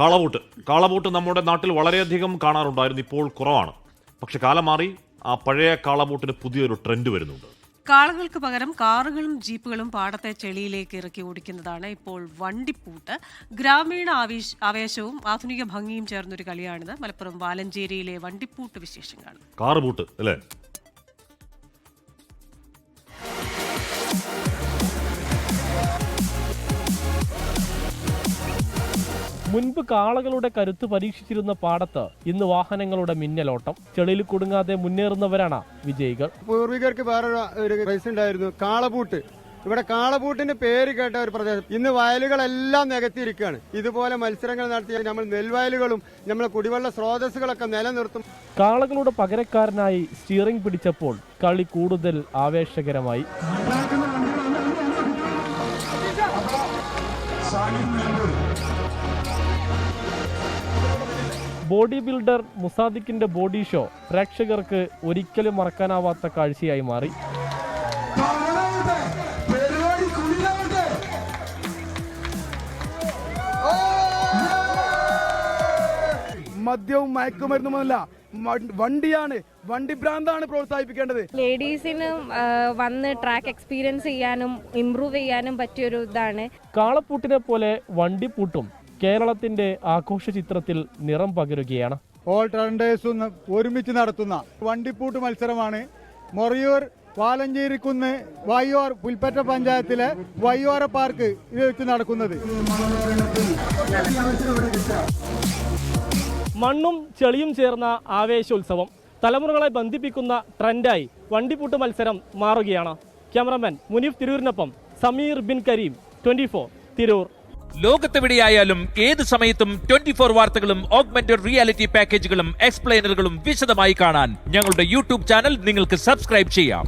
കാളവൂട്ട് നമ്മുടെ നാട്ടിൽ വളരെയധികം കാണാറുണ്ടായിരുന്നു, ഇപ്പോൾ കുറവാണ്. പക്ഷെ കാലം മാറി, ആ പഴയ കാളവൂട്ടിന് പുതിയൊരു ട്രെൻഡ് വരുന്നുണ്ട്. കാളകൾക്ക് പകരം കാറുകളും ജീപ്പുകളും പാടത്തെ ചെളിയിലേക്ക് ഇറക്കി ഓടിക്കുന്നതാണ് ഇപ്പോൾ വണ്ടിപ്പൂട്ട്. ഗ്രാമീണ ആവേശവും ആധുനിക ഭംഗിയും ചേർന്നൊരു കളിയാണിത്. മലപ്പുറം വാലഞ്ചേരിയിലെ വണ്ടിപ്പൂട്ട് വിശേഷങ്ങൾ. കാറുപൂട്ട് അല്ലേ? മുൻപ് കാളകളുടെ കരുത്ത് പരീക്ഷിച്ചിരുന്ന പാടത്ത് ഇന്ന് വാഹനങ്ങളുടെ മിന്നലോട്ടം. ചെളിയിൽ കുടുങ്ങാതെ മുന്നേറുന്നവരാണ് വിജയികൾ. പൂർവികർക്ക് വേറൊരു റേസ് ഉണ്ടായിരുന്നു, കാളപൂട്ട്. ഇവിടെ കാളപൂട്ടിന്റെ പേര് കേട്ട ഒരു പ്രദേശം. ഇന്ന് വയലുകളെല്ലാം നികത്തിയിരിക്കുകയാണ്. ഇതുപോലെ മത്സരങ്ങൾ നടത്തി നമ്മൾ നെൽവയലുകളും നമ്മളെ കുടിവെള്ള സ്രോതസ്സുകളൊക്കെ നിലനിർത്തും. കാളകളുടെ പകരക്കാരനായി സ്റ്റിയറിംഗ് പിടിച്ചപ്പോൾ കളി കൂടുതൽ ആവേശകരമായി. ബോഡി ബിൽഡർ മുസാദിക്കിന്റെ ബോഡി ഷോ പ്രേക്ഷകർക്ക് ഒരിക്കലും മറക്കാനാവാത്ത കാഴ്ചയായി മാറി. മദ്യവും മയക്കുമരുന്നുമല്ല, വണ്ടിയാണ്, വണ്ടി ഭ്രാന്താണ് പ്രോത്സാഹിപ്പിക്കേണ്ടത്. ലേഡീസിന് വന്ന് ട്രാക്ക് എക്സ്പീരിയൻസ് ചെയ്യാനും ഇംപ്രൂവ് ചെയ്യാനും പറ്റിയൊരു ഇതാണ്. കാളപ്പൂട്ടിനെ പോലെ വണ്ടിപ്പൂട്ടും കേരളത്തിന്റെ ആഘോഷ ചിത്രത്തിൽ നിറം പകരുകയാണ്. ഓൾ റണ്ണേഴ്സും ഒരുമിച്ച് നടത്തുന്ന വണ്ടിപ്പൂട്ട് മത്സരമാണ് മൊറിയൂർ വാലഞ്ചേരിക്കുന്ന് വയ്യോർ പുൽപ്പറ്റ പഞ്ചായത്തിലെ വയ്യോര പാർക്ക് ഇത് വെച്ച് നടക്കുന്നത്. മണ്ണും ചെളിയും ചേർന്ന ആവേശോത്സവം തലമുറകളെ ബന്ധിപ്പിക്കുന്ന ട്രെൻഡായി വണ്ടിപ്പൂട്ട് മത്സരം മാറുകയാണ്. ക്യാമറാമാൻ മുനീഫ് തിരൂരിനൊപ്പം സമീർ ബിൻ കരീം, 24 തിരൂർ. ലോകത്തെവിടെയായാലും ഏത് സമയത്തും 24 വാർത്തകളും ഓഗ്മെന്റഡ് റിയാലിറ്റി പാക്കേജുകളും എക്സ്പ്ലെയിനറുകളും വിശദമായി കാണാൻ ഞങ്ങളുടെ യൂട്യൂബ് ചാനൽ നിങ്ങൾക്ക് സബ്സ്ക്രൈബ് ചെയ്യാം.